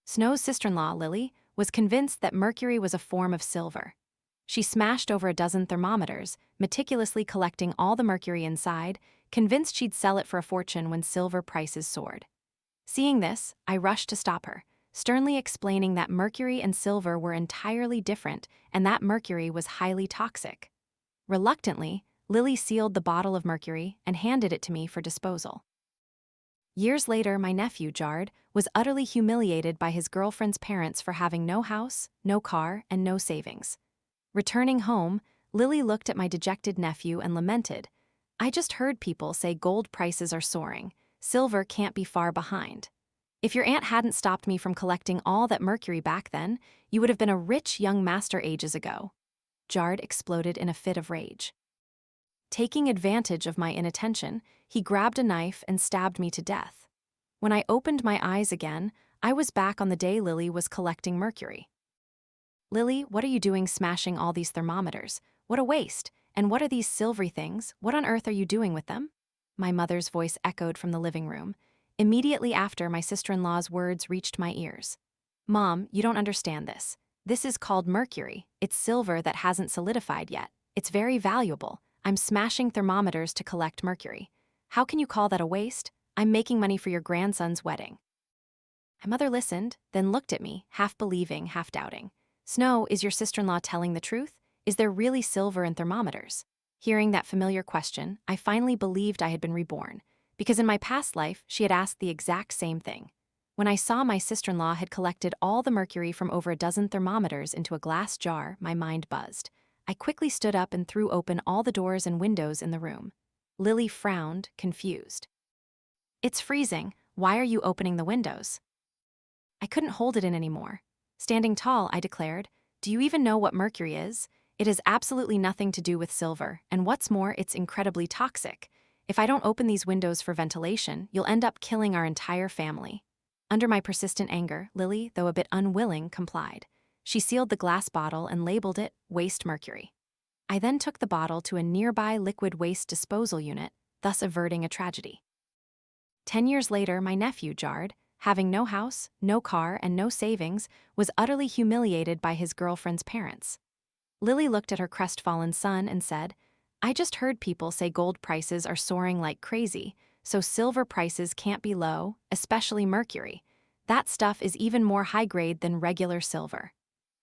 Snow's sister-in-law, Lily, was convinced that mercury was a form of silver. She smashed over a dozen thermometers, meticulously collecting all the mercury inside, convinced she'd sell it for a fortune when silver prices soared. Seeing this, I rushed to stop her, sternly explaining that mercury and silver were entirely different and that mercury was highly toxic. Reluctantly, Lily sealed the bottle of mercury and handed it to me for disposal. Years later, my nephew, Jard, was utterly humiliated by his girlfriend's parents for having no house, no car, and no savings. Returning home, Lily looked at my dejected nephew and lamented, "I just heard people say gold prices are soaring. Silver can't be far behind. If your aunt hadn't stopped me from collecting all that mercury back then, you would have been a rich young master ages ago." Jard exploded in a fit of rage. Taking advantage of my inattention, he grabbed a knife and stabbed me to death. When I opened my eyes again, I was back on the day Lily was collecting mercury. "Lily, what are you doing smashing all these thermometers? What a waste! And what are these silvery things? What on earth are you doing with them?" My mother's voice echoed from the living room. Immediately after, my sister-in-law's words reached my ears. "Mom, you don't understand this. This is called mercury. It's silver that hasn't solidified yet. It's very valuable. I'm smashing thermometers to collect mercury. How can you call that a waste? I'm making money for your grandson's wedding." My mother listened, then looked at me, half believing, half doubting. "Snow, is your sister-in-law telling the truth? Is there really silver in thermometers?" Hearing that familiar question, I finally believed I had been reborn, because in my past life, she had asked the exact same thing. When I saw my sister-in-law had collected all the mercury from over a dozen thermometers into a glass jar, my mind buzzed. I quickly stood up and threw open all the doors and windows in the room. Lily frowned, confused. "It's freezing. Why are you opening the windows?" I couldn't hold it in anymore. Standing tall, I declared, "Do you even know what mercury is? It has absolutely nothing to do with silver, and what's more, it's incredibly toxic. If I don't open these windows for ventilation, you'll end up killing our entire family." Under my persistent anger, Lily, though a bit unwilling, complied. She sealed the glass bottle and labeled it waste mercury. I then took the bottle to a nearby liquid waste disposal unit, thus averting a tragedy. 10 years later, my nephew, Jard, having no house, no car, and no savings, was utterly humiliated by his girlfriend's parents. Lily looked at her crestfallen son and said, "I just heard people say gold prices are soaring like crazy, so silver prices can't be low, especially mercury. That stuff is even more high grade than regular silver.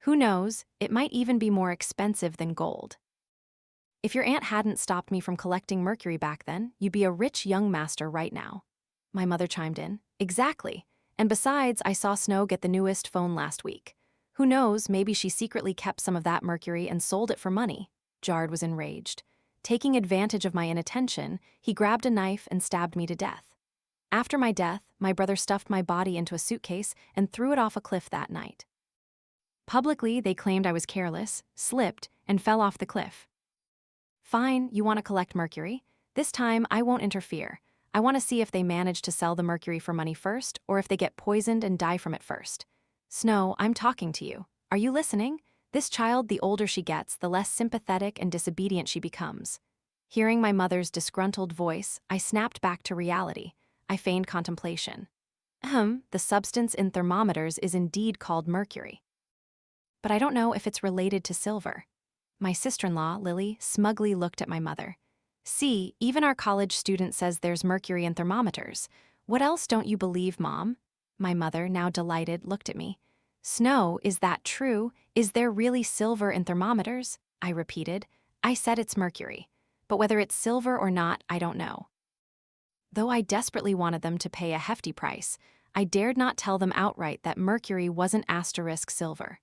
Who knows, it might even be more expensive than gold. If your aunt hadn't stopped me from collecting mercury back then, you'd be a rich young master right now." My mother chimed in, "Exactly. And besides, I saw Snow get the newest phone last week. Who knows, maybe she secretly kept some of that mercury and sold it for money." Jard was enraged. Taking advantage of my inattention, he grabbed a knife and stabbed me to death. After my death, my brother stuffed my body into a suitcase and threw it off a cliff that night. Publicly, they claimed I was careless, slipped, and fell off the cliff. Fine, you want to collect mercury? This time, I won't interfere. I want to see if they manage to sell the mercury for money first, or if they get poisoned and die from it first. Snow, I'm talking to you. Are you listening? This child, the older she gets, the less sympathetic and disobedient she becomes. Hearing my mother's disgruntled voice, I snapped back to reality. I feigned contemplation. The substance in thermometers is indeed called mercury. But I don't know if it's related to silver. My sister-in-law, Lily, smugly looked at my mother. "See, even our college student says there's mercury in thermometers. What else don't you believe, Mom?" My mother, now delighted, looked at me. "Snow, is that true? Is there really silver in thermometers?" I repeated. "I said it's mercury. But whether it's silver or not, I don't know." Though I desperately wanted them to pay a hefty price, I dared not tell them outright that mercury wasn't asterisk silver.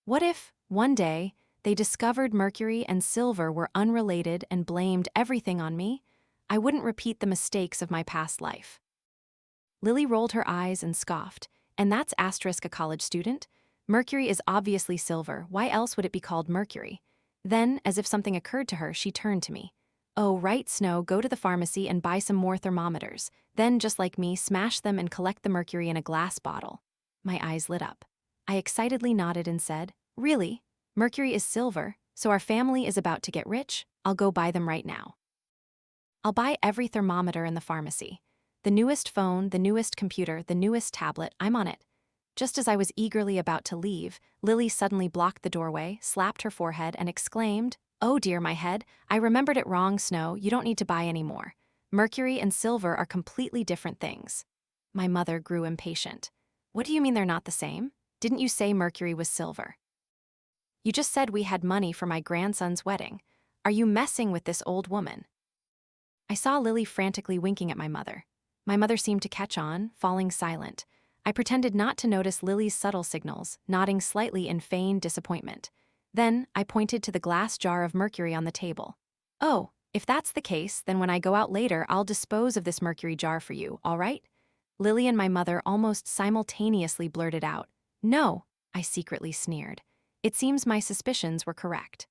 What if, one day, they discovered mercury and silver were unrelated and blamed everything on me? I wouldn't repeat the mistakes of my past life. Lily rolled her eyes and scoffed. "And that's asterisk a college student? Mercury is obviously silver. Why else would it be called mercury?" Then, as if something occurred to her, she turned to me. "Oh, right, Snow, go to the pharmacy and buy some more thermometers. Then, just like me, smash them and collect the mercury in a glass bottle." My eyes lit up. I excitedly nodded and said, "Really? Mercury is silver, so our family is about to get rich? I'll go buy them right now. I'll buy every thermometer in the pharmacy. The newest phone, the newest computer, the newest tablet, I'm on it. Just as I was eagerly about to leave, Lily suddenly blocked the doorway, slapped her forehead, and exclaimed, "Oh dear, my head, I remembered it wrong, Snow, you don't need to buy any more. Mercury and silver are completely different things." My mother grew impatient. "What do you mean they're not the same? Didn't you say Mercury was silver? You just said we had money for my grandson's wedding. Are you messing with this old woman?" I saw Lily frantically winking at my mother. My mother seemed to catch on, falling silent. I pretended not to notice Lily's subtle signals, nodding slightly in feigned disappointment. Then, I pointed to the glass jar of mercury on the table. "Oh, if that's the case, then when I go out later, I'll dispose of this mercury jar for you, all right?" Lily and my mother almost simultaneously blurted out. "No," I secretly sneered. It seems my suspicions were correct.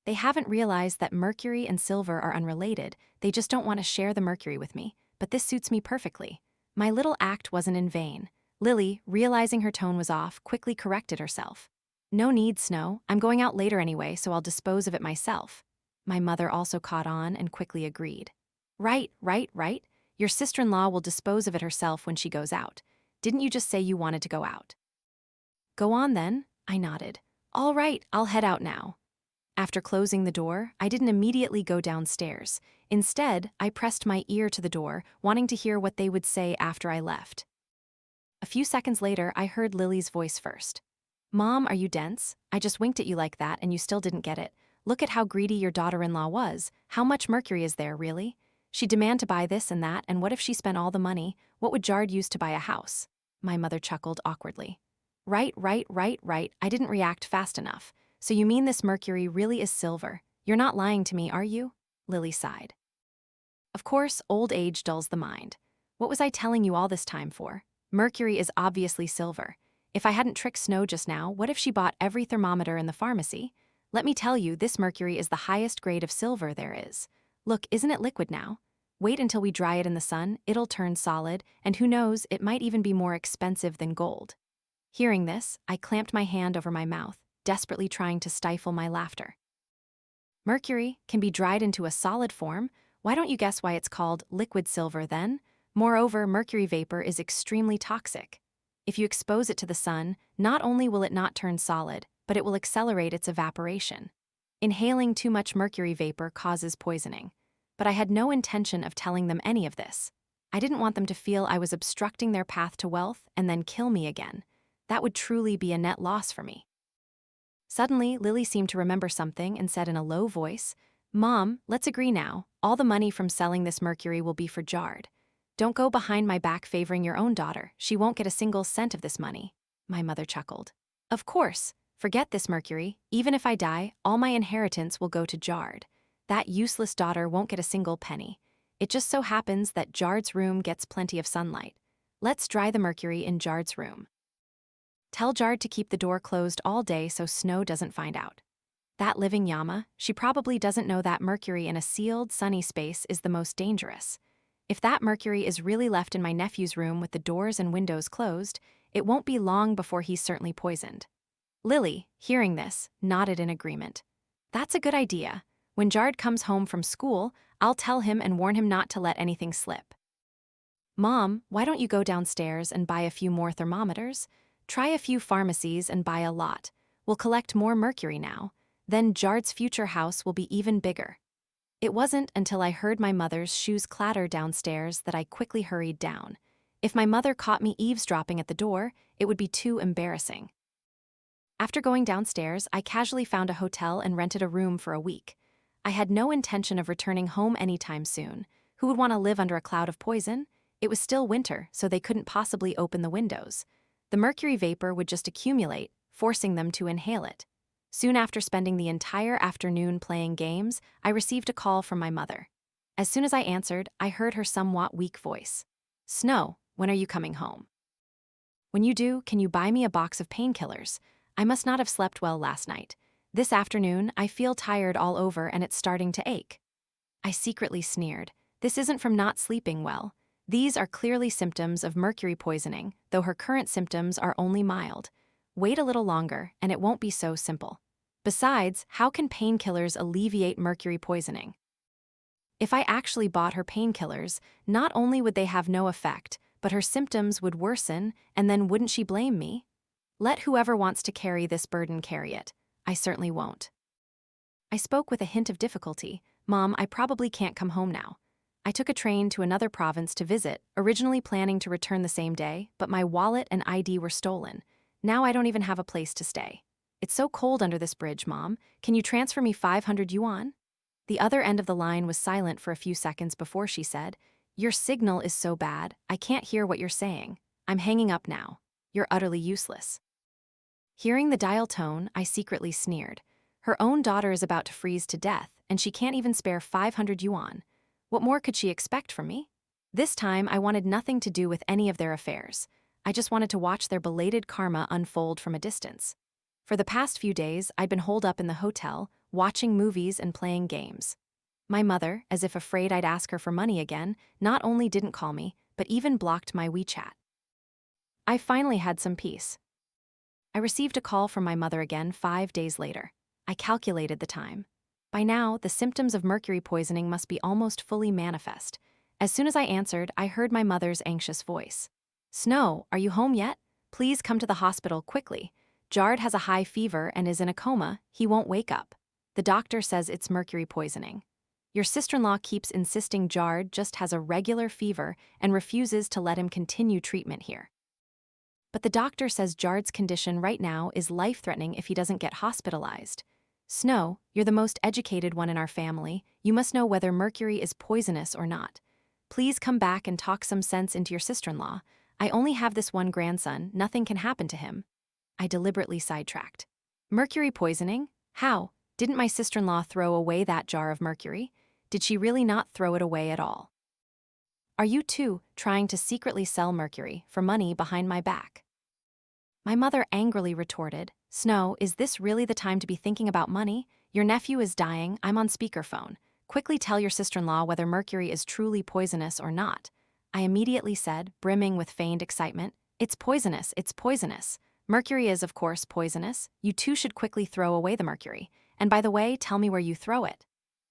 They haven't realized that mercury and silver are unrelated, they just don't want to share the mercury with me, but this suits me perfectly. My little act wasn't in vain. Lily, realizing her tone was off, quickly corrected herself. "No need, Snow, I'm going out later anyway, so I'll dispose of it myself." My mother also caught on and quickly agreed. Right. Your sister-in-law will dispose of it herself when she goes out. Didn't you just say you wanted to go out?" "Go on then," I nodded. "All right, I'll head out now." After closing the door, I didn't immediately go downstairs. Instead, I pressed my ear to the door, wanting to hear what they would say after I left. A few seconds later, I heard Lily's voice first. "Mom, are you dense? I just winked at you like that and you still didn't get it. Look at how greedy your daughter-in-law was. How much mercury is there, really? She'd demand to buy this and that, and what if she spent all the money? What would Jard use to buy a house?" My mother chuckled awkwardly. Right. I didn't react fast enough. "So you mean this mercury really is silver? You're not lying to me, are you?" Lily sighed. Of course, old age dulls the mind. What was I telling you all this time for? Mercury is obviously silver. If I hadn't tricked Snow just now, what if she bought every thermometer in the pharmacy? Let me tell you, this mercury is the highest grade of silver there is. Look, isn't it liquid now? Wait until we dry it in the sun, it'll turn solid, and who knows, it might even be more expensive than gold. Hearing this, I clamped my hand over my mouth, desperately trying to stifle my laughter. Mercury can be dried into a solid form. Why don't you guess why it's called liquid silver then? Moreover, mercury vapor is extremely toxic. If you expose it to the sun, not only will it not turn solid, but it will accelerate its evaporation. Inhaling too much mercury vapor causes poisoning. But I had no intention of telling them any of this. I didn't want them to feel I was obstructing their path to wealth and then kill me again. That would truly be a net loss for me. Suddenly, Lily seemed to remember something and said in a low voice, "Mom, let's agree now. All the money from selling this mercury will be for Jard. Don't go behind my back favoring your own daughter. She won't get a single cent of this money." My mother chuckled. "Of course. Forget this mercury. Even if I die, all my inheritance will go to Jard. That useless daughter won't get a single penny. It just so happens that Jard's room gets plenty of sunlight. Let's dry the mercury in Jard's room. Tell Jard to keep the door closed all day so Snow doesn't find out. That living llama, she probably doesn't know that mercury in a sealed, sunny space is the most dangerous. If that mercury is really left in my nephew's room with the doors and windows closed, it won't be long before he's certainly poisoned." Lily, hearing this, nodded in agreement. "That's a good idea. When Jard comes home from school, I'll tell him and warn him not to let anything slip." "Mom, why don't you go downstairs and buy a few more thermometers? Try a few pharmacies and buy a lot. We'll collect more mercury now. Then Jard's future house will be even bigger." It wasn't until I heard my mother's shoes clatter downstairs that I quickly hurried down. If my mother caught me eavesdropping at the door, it would be too embarrassing. After going downstairs, I casually found a hotel and rented a room for a week. I had no intention of returning home anytime soon. Who would want to live under a cloud of poison? It was still winter, so they couldn't possibly open the windows. The mercury vapor would just accumulate, forcing them to inhale it. Soon after spending the entire afternoon playing games, I received a call from my mother. As soon as I answered, I heard her somewhat weak voice. "Snow, when are you coming home? When you do, can you buy me a box of painkillers? I must not have slept well last night. This afternoon, I feel tired all over and it's starting to ache." I secretly sneered. This isn't from not sleeping well. These are clearly symptoms of mercury poisoning, though her current symptoms are only mild. Wait a little longer, and it won't be so simple. Besides, how can painkillers alleviate mercury poisoning? If I actually bought her painkillers, not only would they have no effect, but but her symptoms would worsen, and then wouldn't she blame me? Let whoever wants to carry this burden carry it. I certainly won't. I spoke with a hint of difficulty. Mom, I probably can't come home now. I took a train to another province to visit, originally planning to return the same day, but my wallet and ID were stolen. Now I don't even have a place to stay. It's so cold under this bridge, Mom. Can you transfer me 500 yuan? The other end of the line was silent for a few seconds before she said, Your signal is so bad, I can't hear what you're saying. I'm hanging up now. You're utterly useless. Hearing the dial tone, I secretly sneered. Her own daughter is about to freeze to death, and she can't even spare 500 yuan. What more could she expect from me? This time, I wanted nothing to do with any of their affairs. I just wanted to watch their belated karma unfold from a distance. For the past few days, I'd been holed up in the hotel, watching movies and playing games. My mother, as if afraid I'd ask her for money again, not only didn't call me, but even blocked my WeChat. I finally had some peace. I received a call from my mother again 5 days later. I calculated the time. By now, the symptoms of mercury poisoning must be almost fully manifest. As soon as I answered, I heard my mother's anxious voice. Snow, are you home yet? Please come to the hospital quickly. Jard has a high fever and is in a coma. He won't wake up. The doctor says it's mercury poisoning. Your sister-in-law keeps insisting Jard just has a regular fever and refuses to let him continue treatment here. But the doctor says Jard's condition right now is life-threatening if he doesn't get hospitalized. Snow, you're the most educated one in our family. You must know whether mercury is poisonous or not. Please come back and talk some sense into your sister-in-law. I only have this one grandson. Nothing can happen to him. I deliberately sidetracked. Mercury poisoning? How? Didn't my sister-in-law throw away that jar of mercury? Did she really not throw it away at all? Are you too trying to secretly sell mercury for money behind my back? My mother angrily retorted, Snow, is this really the time to be thinking about money? Your nephew is dying, I'm on speakerphone. Quickly tell your sister-in-law whether mercury is truly poisonous or not. I immediately said, brimming with feigned excitement, It's poisonous, it's poisonous. Mercury is, of course, poisonous. You too should quickly throw away the mercury. And by the way, tell me where you throw it.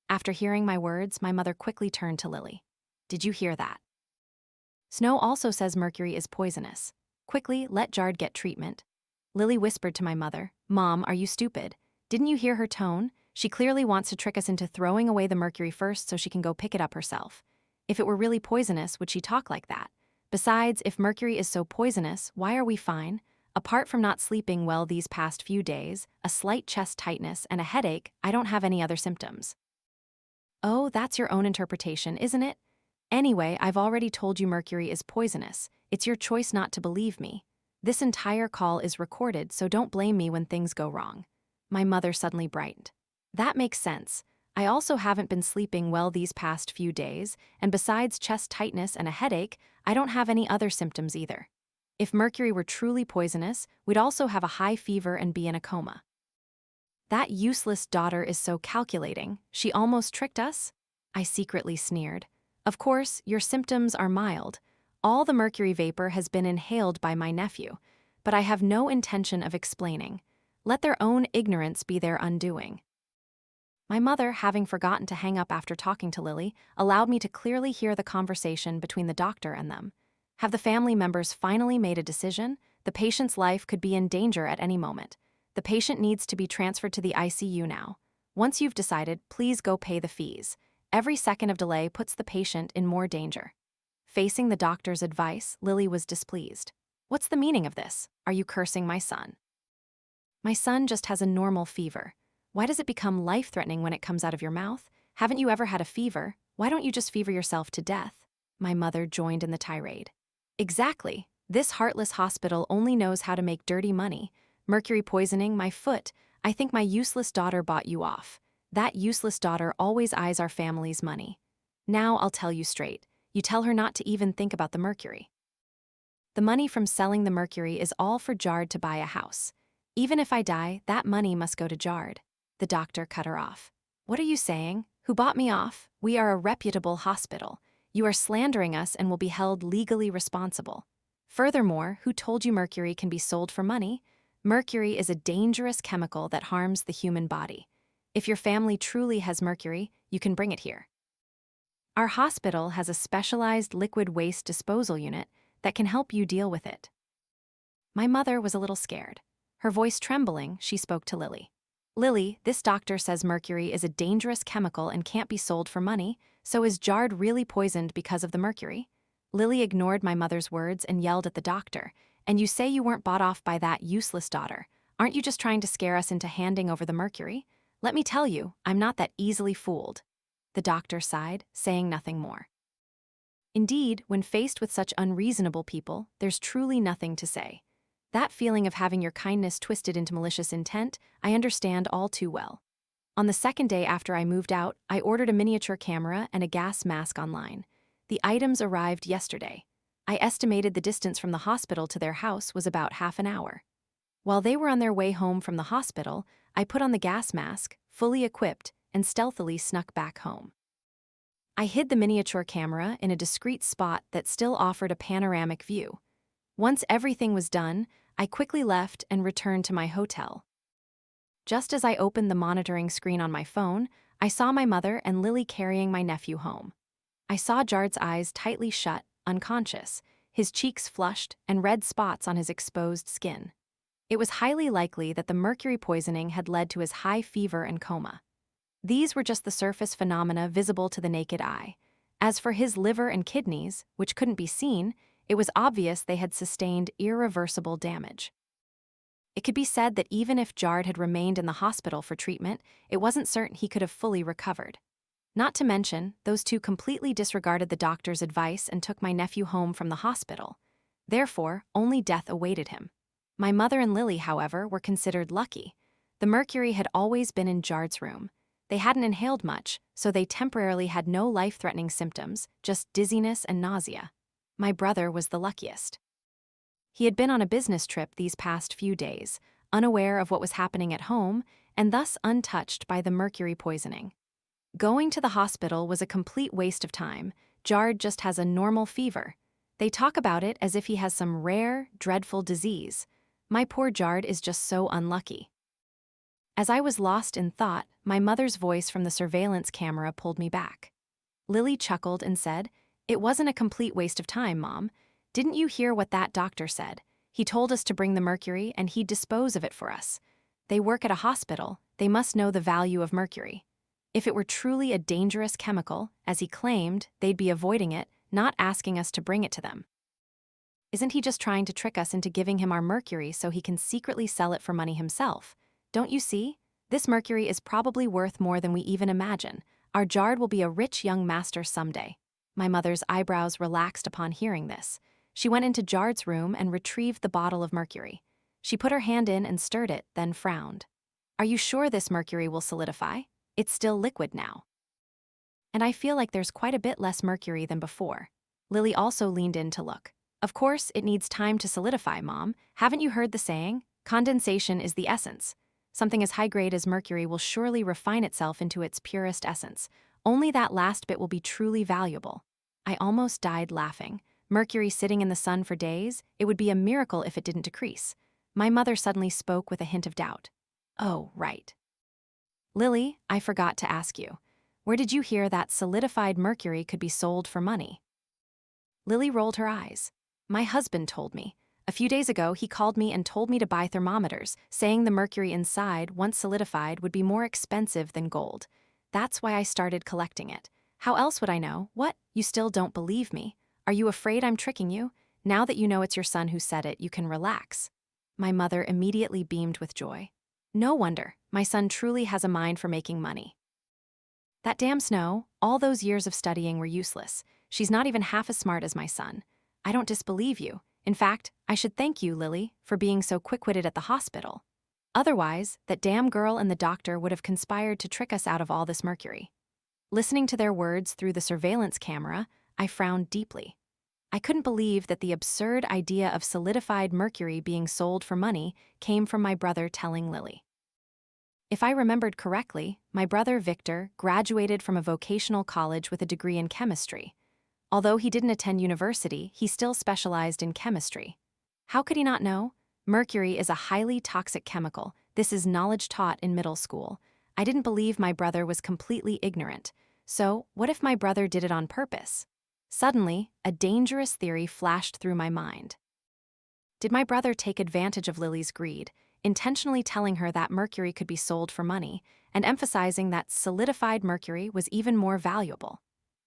After hearing my words, my mother quickly turned to Lily. Did you hear that? Snow also says mercury is poisonous. Quickly, let Jard get treatment. Lily whispered to my mother, Mom, are you stupid? Didn't you hear her tone? She clearly wants to trick us into throwing away the mercury first so she can go pick it up herself. If it were really poisonous, would she talk like that? Besides, if mercury is so poisonous, why are we fine? Apart from not sleeping well these past few days, a slight chest tightness and a headache, I don't have any other symptoms. Oh, that's your own interpretation, isn't it? Anyway, I've already told you mercury is poisonous. It's your choice not to believe me. This entire call is recorded, so don't blame me when things go wrong. My mother suddenly brightened. That makes sense. I also haven't been sleeping well these past few days, and besides chest tightness and a headache, I don't have any other symptoms either. If mercury were truly poisonous, we'd also have a high fever and be in a coma. That useless daughter is so calculating. She almost tricked us? I secretly sneered. Of course, your symptoms are mild. All the mercury vapor has been inhaled by my nephew, but I have no intention of explaining. Let their own ignorance be their undoing. My mother, having forgotten to hang up after talking to Lily, allowed me to clearly hear the conversation between the doctor and them. Have the family members finally made a decision? The patient's life could be in danger at any moment. The patient needs to be transferred to the ICU now. Once you've decided, please go pay the fees. Every second of delay puts the patient in more danger. Facing the doctor's advice, Lily was displeased. What's the meaning of this? Are you cursing my son? My son just has a normal fever. Why does it become life-threatening when it comes out of your mouth? Haven't you ever had a fever? Why don't you just fever yourself to death? My mother joined in the tirade. Exactly. This heartless hospital only knows how to make dirty money. Mercury poisoning, my foot. I think my useless daughter bought you off. That useless daughter always eyes our family's money. Now I'll tell you straight. You tell her not to even think about the mercury. The money from selling the mercury is all for Jard to buy a house. Even if I die, that money must go to Jard. The doctor cut her off. What are you saying? Who bought me off? We are a reputable hospital. You are slandering us and will be held legally responsible. Furthermore, who told you mercury can be sold for money? Mercury is a dangerous chemical that harms the human body. If your family truly has mercury, you can bring it here. Our hospital has a specialized liquid waste disposal unit that can help you deal with it." My mother was a little scared. Her voice trembling, she spoke to Lily. "Lily, this doctor says mercury is a dangerous chemical and can't be sold for money, so is Jard really poisoned because of the mercury?" Lily ignored my mother's words and yelled at the doctor. "And you say you weren't bought off by that useless daughter. Aren't you just trying to scare us into handing over the mercury? Let me tell you, I'm not that easily fooled." The doctor sighed, saying nothing more. Indeed, when faced with such unreasonable people, there's truly nothing to say. That feeling of having your kindness twisted into malicious intent, I understand all too well. On the second day after I moved out, I ordered a miniature camera and a gas mask online. The items arrived yesterday. I estimated the distance from the hospital to their house was about half an hour. While they were on their way home from the hospital, I put on the gas mask, fully equipped, and stealthily snuck back home. I hid the miniature camera in a discreet spot that still offered a panoramic view. Once everything was done, I quickly left and returned to my hotel. Just as I opened the monitoring screen on my phone, I saw my mother and Lily carrying my nephew home. I saw Jard's eyes tightly shut, unconscious, his cheeks flushed, and red spots on his exposed skin. It was highly likely that the mercury poisoning had led to his high fever and coma. These were just the surface phenomena visible to the naked eye. As for his liver and kidneys, which couldn't be seen, it was obvious they had sustained irreversible damage. It could be said that even if Jard had remained in the hospital for treatment, it wasn't certain he could have fully recovered. Not to mention, those two completely disregarded the doctor's advice and took my nephew home from the hospital. Therefore, only death awaited him. My mother and Lily, however, were considered lucky. The mercury had always been in Jard's room. They hadn't inhaled much, so they temporarily had no life-threatening symptoms, just dizziness and nausea. My brother was the luckiest. He had been on a business trip these past few days, unaware of what was happening at home, and thus untouched by the mercury poisoning. Going to the hospital was a complete waste of time. Jard just has a normal fever. They talk about it as if he has some rare, dreadful disease. My poor Jard is just so unlucky. As I was lost in thought, my mother's voice from the surveillance camera pulled me back. Lily chuckled and said, "It wasn't a complete waste of time, Mom. Didn't you hear what that doctor said? He told us to bring the mercury and he'd dispose of it for us. They work at a hospital, they must know the value of mercury. If it were truly a dangerous chemical, as he claimed, they'd be avoiding it, not asking us to bring it to them. Isn't he just trying to trick us into giving him our mercury so he can secretly sell it for money himself? Don't you see? This mercury is probably worth more than we even imagine. Our Jard will be a rich young master someday." My mother's eyebrows relaxed upon hearing this. She went into Jard's room and retrieved the bottle of mercury. She put her hand in and stirred it, then frowned. "Are you sure this mercury will solidify? It's still liquid now. And I feel like there's quite a bit less mercury than before." Lily also leaned in to look. "Of course, it needs time to solidify, Mom. Haven't you heard the saying? Condensation is the essence. Something as high-grade as mercury will surely refine itself into its purest essence. Only that last bit will be truly valuable." I almost died laughing. Mercury sitting in the sun for days, it would be a miracle if it didn't decrease. My mother suddenly spoke with a hint of doubt. "Oh, right. Lily, I forgot to ask you. Where did you hear that solidified mercury could be sold for money?" Lily rolled her eyes. "My husband told me. A few days ago, he called me and told me to buy thermometers, saying the mercury inside, once solidified, would be more expensive than gold. That's why I started collecting it. How else would I know? What? You still don't believe me? Are you afraid I'm tricking you? Now that you know it's your son who said it, you can relax." My mother immediately beamed with joy. "No wonder. My son truly has a mind for making money. That damn Snow, all those years of studying were useless. She's not even half as smart as my son. I don't disbelieve you. In fact, I should thank you, Lily, for being so quick-witted at the hospital. Otherwise, that damn girl and the doctor would have conspired to trick us out of all this mercury." Listening to their words through the surveillance camera, I frowned deeply. I couldn't believe that the absurd idea of solidified mercury being sold for money came from my brother telling Lily. If I remembered correctly, my brother Victor graduated from a vocational college with a degree in chemistry. Although he didn't attend university, he still specialized in chemistry. How could he not know? Mercury is a highly toxic chemical. This is knowledge taught in middle school. I didn't believe my brother was completely ignorant. So, what if my brother did it on purpose? Suddenly, a dangerous theory flashed through my mind. Did my brother take advantage of Lily's greed, intentionally telling her that mercury could be sold for money, and emphasizing that solidified mercury was even more valuable?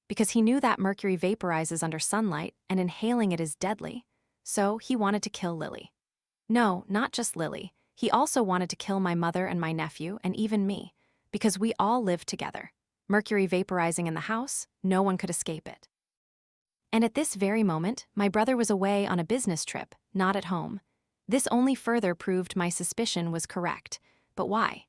Because he knew that mercury vaporizes under sunlight and inhaling it is deadly, so he wanted to kill Lily. No, not just Lily. He also wanted to kill my mother and my nephew and even me, because we all lived together. Mercury vaporizing in the house, no one could escape it. And at this very moment, my brother was away on a business trip, not at home. This only further proved my suspicion was correct. But why?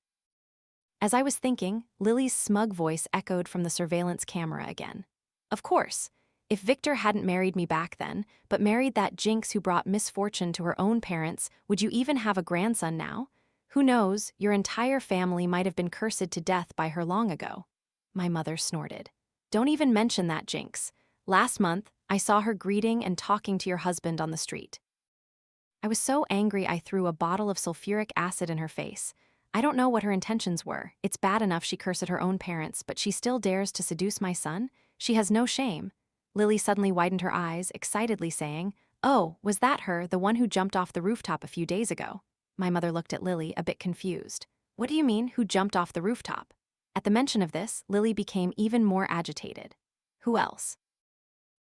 As I was thinking, Lily's smug voice echoed from the surveillance camera again. Of course. If Victor hadn't married me back then, but married that jinx who brought misfortune to her own parents, would you even have a grandson now? Who knows, your entire family might have been cursed to death by her long ago. My mother snorted. Don't even mention that jinx. Last month, I saw her greeting and talking to your husband on the street. I was so angry I threw a bottle of sulfuric acid in her face. I don't know what her intentions were. It's bad enough she cursed her own parents, but she still dares to seduce my son? She has no shame. Lily suddenly widened her eyes, excitedly saying, "Oh, was that her, the one who jumped off the rooftop a few days ago?" My mother looked at Lily, a bit confused. What do you mean, who jumped off the rooftop? At the mention of this, Lily became even more agitated. Who else?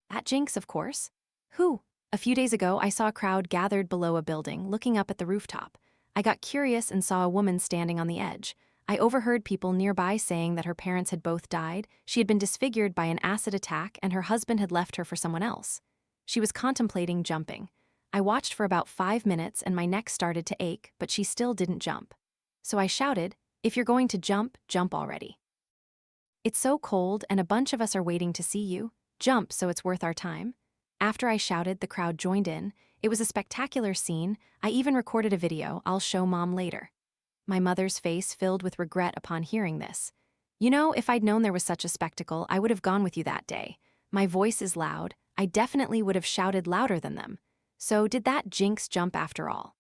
That jinx, of course. Who? A few days ago, I saw a crowd gathered below a building, looking up at the rooftop. I got curious and saw a woman standing on the edge. I overheard people nearby saying that her parents had both died, she had been disfigured by an acid attack, and her husband had left her for someone else. She was contemplating jumping. I watched for about 5 minutes and my neck started to ache, but she still didn't jump. So I shouted, "If you're going to jump, jump already. It's so cold and a bunch of us are waiting to see you. Jump so it's worth our time." After I shouted, the crowd joined in. It was a spectacular scene. I even recorded a video I'll show Mom later. My mother's face filled with regret upon hearing this. You know, if I'd known there was such a spectacle, I would have gone with you that day. My voice is loud. I definitely would have shouted louder than them. So did that jinx jump after all?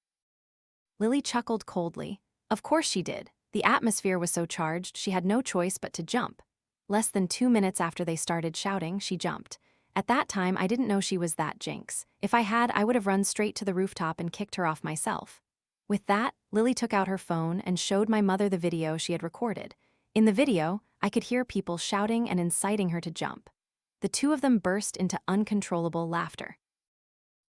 Lily chuckled coldly. Of course she did. The atmosphere was so charged, she had no choice but to jump. Less than 2 minutes after they started shouting, she jumped. At that time, I didn't know she was that jinx. If I had, I would have run straight to the rooftop and kicked her off myself. With that, Lily took out her phone and showed my mother the video she had recorded. In the video, I could hear people shouting and inciting her to jump. The two of them burst into uncontrollable laughter.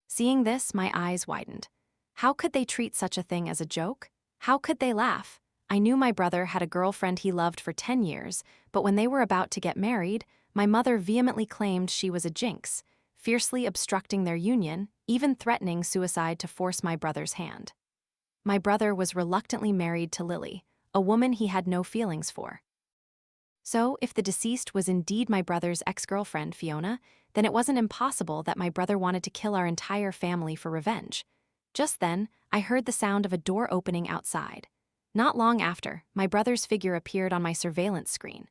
Seeing this, my eyes widened. How could they treat such a thing as a joke? How could they laugh? I knew my brother had a girlfriend he loved for 10 years, but when they were about to get married, my mother vehemently claimed she was a jinx, fiercely obstructing their union, even threatening suicide to force my brother's hand. My brother was reluctantly married to Lily, a woman he had no feelings for. So, if the deceased was indeed my brother's ex-girlfriend, Fiona, then it wasn't impossible that my brother wanted to kill our entire family for revenge. Just then, I heard the sound of a door opening outside. Not long after, my brother's figure appeared on my surveillance screen.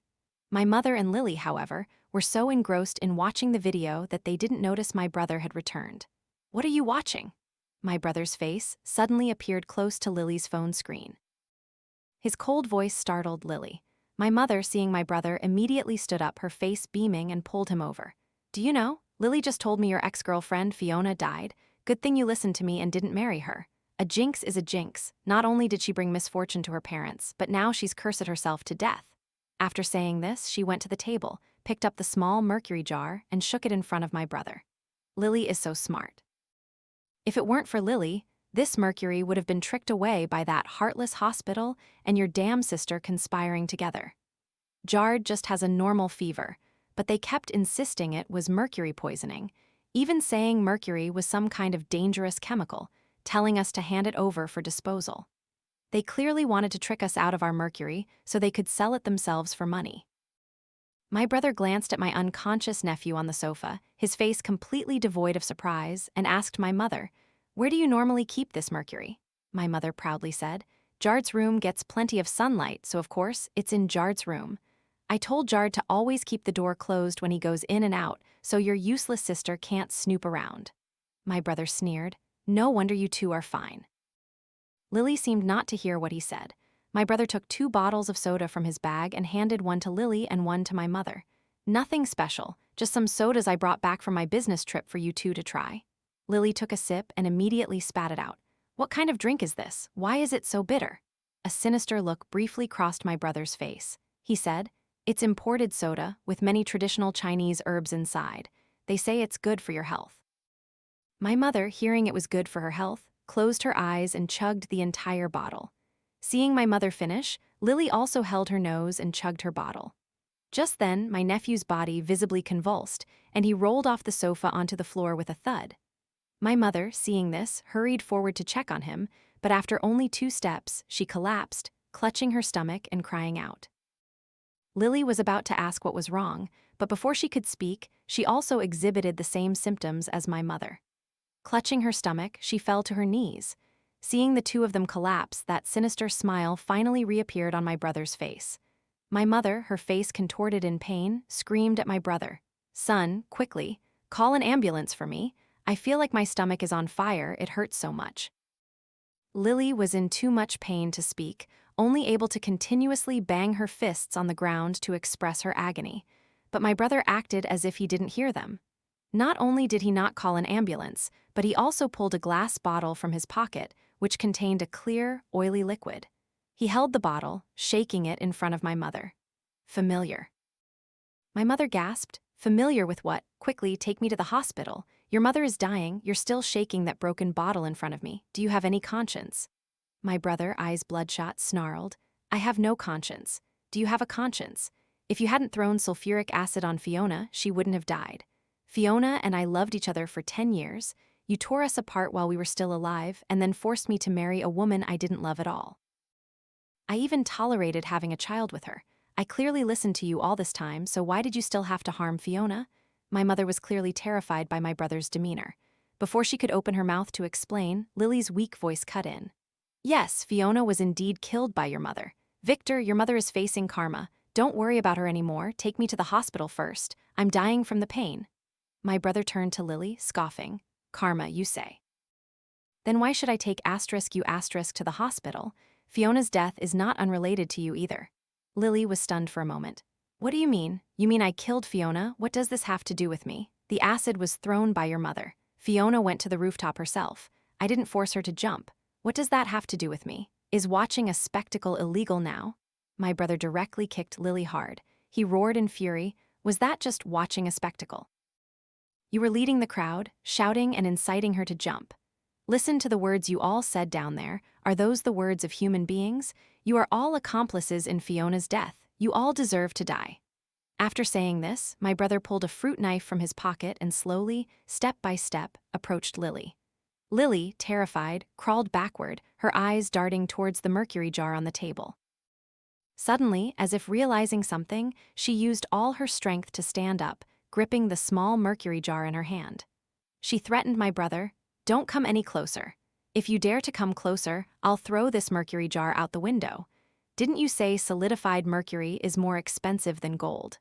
My mother and Lily, however, were so engrossed in watching the video that they didn't notice my brother had returned. "What are you watching?" My brother's face suddenly appeared close to Lily's phone screen. His cold voice startled Lily. My mother, seeing my brother, immediately stood up, her face beaming, and pulled him over. "Do you know, Lily just told me your ex-girlfriend, Fiona, died. Good thing you listened to me and didn't marry her. A jinx is a jinx. Not only did she bring misfortune to her parents, but now she's cursed herself to death." After saying this, she went to the table, picked up the small mercury jar, and shook it in front of my brother. Lily is so smart. If it weren't for Lily, this mercury would have been tricked away by that heartless hospital and your damn sister conspiring together. Jard just has a normal fever, but they kept insisting it was mercury poisoning, even saying mercury was some kind of dangerous chemical, telling us to hand it over for disposal. They clearly wanted to trick us out of our mercury so they could sell it themselves for money. My brother glanced at my unconscious nephew on the sofa, his face completely devoid of surprise, and asked my mother, "Where do you normally keep this mercury?" My mother proudly said, "Jard's room gets plenty of sunlight, so of course, it's in Jard's room. I told Jard to always keep the door closed when he goes in and out, so your useless sister can't snoop around." My brother sneered, "No wonder you two are fine." Lily seemed not to hear what he said. My brother took 2 bottles of soda from his bag and handed one to Lily and one to my mother. Nothing special, Just some sodas I brought back from my business trip for you two to try. Lily took a sip and immediately spat it out. What kind of drink is this? Why is it so bitter? A sinister look briefly crossed my brother's face. He said, "It's imported soda with many traditional Chinese herbs inside. They say it's good for your health." My mother, hearing it was good for her health, closed her eyes and chugged the entire bottle. Seeing my mother finish, Lily also held her nose and chugged her bottle. Just then, my nephew's body visibly convulsed, and he rolled off the sofa onto the floor with a thud. My mother, seeing this, hurried forward to check on him, but after only 2 steps, she collapsed, clutching her stomach and crying out. Lily was about to ask what was wrong, but before she could speak, she also exhibited the same symptoms as my mother. Clutching her stomach, she fell to her knees. Seeing the two of them collapse, that sinister smile finally reappeared on my brother's face. My mother, her face contorted in pain, screamed at my brother, "Son, quickly, call an ambulance for me. I feel like my stomach is on fire, it hurts so much." Lily was in too much pain to speak, only able to continuously bang her fists on the ground to express her agony. But my brother acted as if he didn't hear them. Not only did he not call an ambulance, but he also pulled a glass bottle from his pocket, which contained a clear, oily liquid. He held the bottle, shaking it in front of my mother. "Familiar." My mother gasped, "Familiar with what? Quickly, take me to the hospital. Your mother is dying, you're still shaking that broken bottle in front of me. Do you have any conscience?" My brother, eyes bloodshot, snarled, "I have no conscience. Do you have a conscience? If you hadn't thrown sulfuric acid on Fiona, she wouldn't have died. Fiona and I loved each other for 10 years. You tore us apart while we were still alive and then forced me to marry a woman I didn't love at all. I even tolerated having a child with her. I clearly listened to you all this time, so why did you still have to harm Fiona?" My mother was clearly terrified by my brother's demeanor. Before she could open her mouth to explain, Lily's weak voice cut in. "Yes, Fiona was indeed killed by your mother. Victor, your mother is facing karma. Don't worry about her anymore. Take me to the hospital first. I'm dying from the pain." My brother turned to Lily, scoffing. "Karma, you say? Then why should I take you to the hospital? Fiona's death is not unrelated to you either." Lily was stunned for a moment. "What do you mean? You mean I killed Fiona? What does this have to do with me? The acid was thrown by your mother. Fiona went to the rooftop herself. I didn't force her to jump. What does that have to do with me? Is watching a spectacle illegal now?" My brother directly kicked Lily hard. He roared in fury. "Was that just watching a spectacle? You were leading the crowd, shouting and inciting her to jump. Listen to the words you all said down there. Are those the words of human beings? You are all accomplices in Fiona's death. You all deserve to die." After saying this, my brother pulled a fruit knife from his pocket and slowly, step by step, approached Lily. Lily, terrified, crawled backward, her eyes darting towards the mercury jar on the table. Suddenly, as if realizing something, she used all her strength to stand up, gripping the small mercury jar in her hand. She threatened my brother, "Don't come any closer. If you dare to come closer, I'll throw this mercury jar out the window. Didn't you say solidified mercury is more expensive than gold?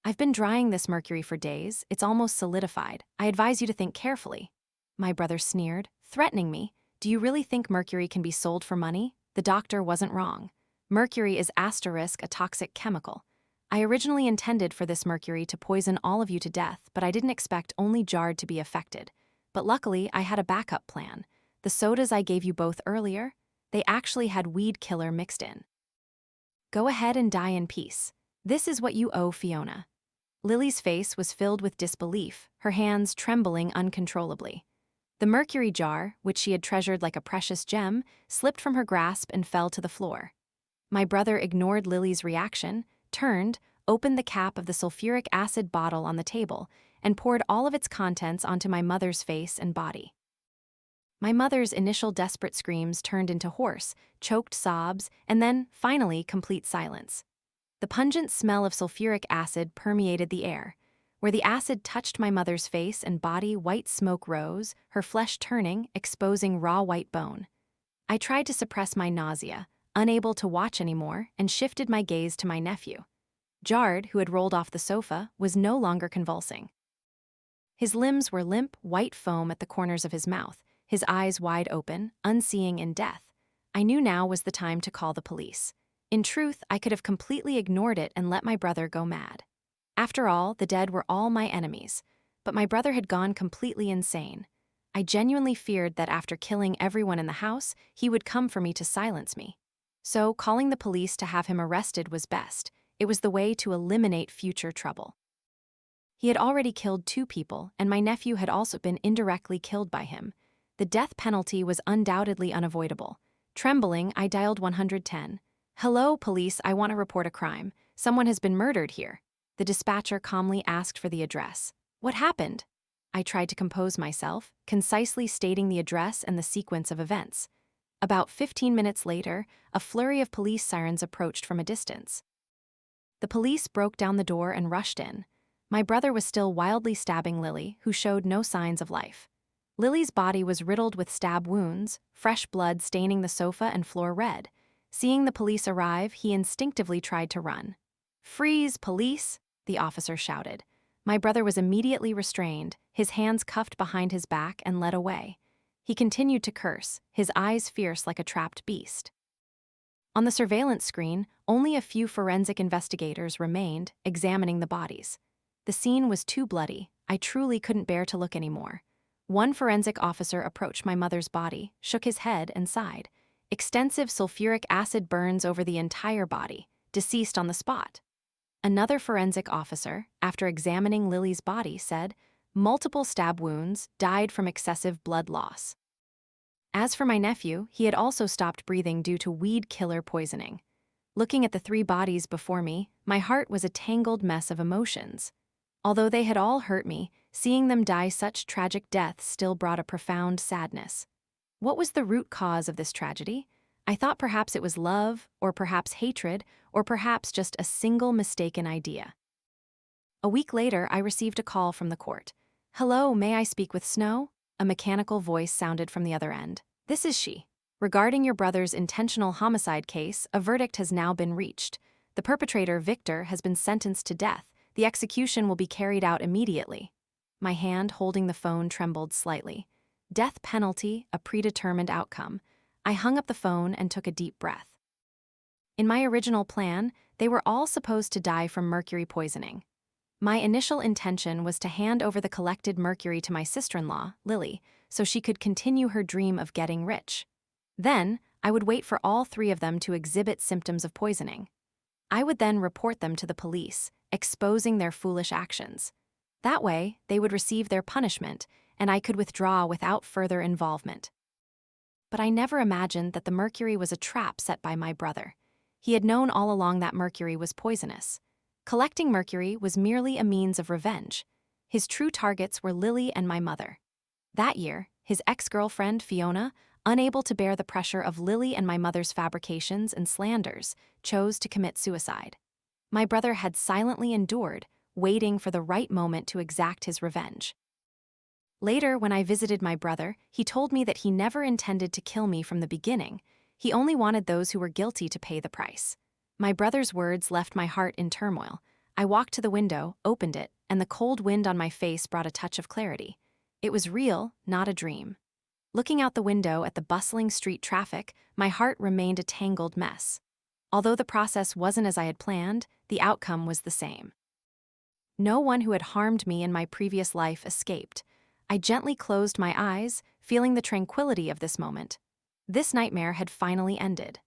I've been drying this mercury for days, it's almost solidified. I advise you to think carefully." My brother sneered, threatening me. "Do you really think mercury can be sold for money? The doctor wasn't wrong. Mercury is *, a toxic chemical. I originally intended for this mercury to poison all of you to death, but I didn't expect only Jard to be affected. But luckily, I had a backup plan. The sodas I gave you both earlier, they actually had weed killer mixed in. Go ahead and die in peace. This is what you owe Fiona." Lily's face was filled with disbelief, her hands trembling uncontrollably. The mercury jar, which she had treasured like a precious gem, slipped from her grasp and fell to the floor. My brother ignored Lily's reaction, turned, opened the cap of the sulfuric acid bottle on the table, and poured all of its contents onto my mother's face and body. My mother's initial desperate screams turned into hoarse, choked sobs, and then, finally, complete silence. The pungent smell of sulfuric acid permeated the air. Where the acid touched my mother's face and body, white smoke rose, her flesh turning, exposing raw white bone. I tried to suppress my nausea, unable to watch anymore, and shifted my gaze to my nephew. Jard, who had rolled off the sofa, was no longer convulsing. His limbs were limp, white foam at the corners of his mouth, his eyes wide open, unseeing in death. I knew now was the time to call the police. In truth, I could have completely ignored it and let my brother go mad. After all, the dead were all my enemies. But my brother had gone completely insane. I genuinely feared that after killing everyone in the house, he would come for me to silence me. So, calling the police to have him arrested was best. It was the way to eliminate future trouble. He had already killed 2 people, and my nephew had also been indirectly killed by him. The death penalty was undoubtedly unavoidable. Trembling, I dialed 110. "Hello, police, I want to report a crime. Someone has been murdered here." The dispatcher calmly asked for the address. "What happened?" I tried to compose myself, concisely stating the address and the sequence of events. About 15 minutes later, a flurry of police sirens approached from a distance. The police broke down the door and rushed in. My brother was still wildly stabbing Lily, who showed no signs of life. Lily's body was riddled with stab wounds, fresh blood staining the sofa and floor red. Seeing the police arrive, he instinctively tried to run. "Freeze, police!" the officer shouted. My brother was immediately restrained, his hands cuffed behind his back and led away. He continued to curse, his eyes fierce like a trapped beast. On the surveillance screen, only a few forensic investigators remained, examining the bodies. The scene was too bloody. I truly couldn't bear to look anymore. One forensic officer approached my mother's body, shook his head, and sighed. "Extensive sulfuric acid burns over the entire body. Deceased on the spot." Another forensic officer, after examining Lily's body, said, "Multiple stab wounds, died from excessive blood loss." As for my nephew, he had also stopped breathing due to weed killer poisoning. Looking at the 3 bodies before me, my heart was a tangled mess of emotions. Although they had all hurt me, seeing them die such tragic deaths still brought a profound sadness. What was the root cause of this tragedy? I thought perhaps it was love, or perhaps hatred, or perhaps just a single mistaken idea. A week later, I received a call from the court. "Hello, may I speak with Snow?" A mechanical voice sounded from the other end. "This is she. Regarding your brother's intentional homicide case, a verdict has now been reached. The perpetrator, Victor, has been sentenced to death. The execution will be carried out immediately." My hand holding the phone trembled slightly. Death penalty, a predetermined outcome. I hung up the phone and took a deep breath. In my original plan, they were all supposed to die from mercury poisoning. My initial intention was to hand over the collected mercury to my sister-in-law, Lily, so she could continue her dream of getting rich. Then, I would wait for all 3 of them to exhibit symptoms of poisoning. I would then report them to the police, exposing their foolish actions. That way, they would receive their punishment, and I could withdraw without further involvement. But I never imagined that the mercury was a trap set by my brother. He had known all along that mercury was poisonous. Collecting mercury was merely a means of revenge. His true targets were Lily and my mother. That year, his ex-girlfriend, Fiona, unable to bear the pressure of Lily and my mother's fabrications and slanders, chose to commit suicide. My brother had silently endured, waiting for the right moment to exact his revenge. Later, when I visited my brother, he told me that he never intended to kill me from the beginning. He only wanted those who were guilty to pay the price. My brother's words left my heart in turmoil. I walked to the window, opened it, and the cold wind on my face brought a touch of clarity. It was real, not a dream. Looking out the window at the bustling street traffic, my heart remained a tangled mess. Although the process wasn't as I had planned, the outcome was the same. No one who had harmed me in my previous life escaped. I gently closed my eyes, feeling the tranquility of this moment. This nightmare had finally ended.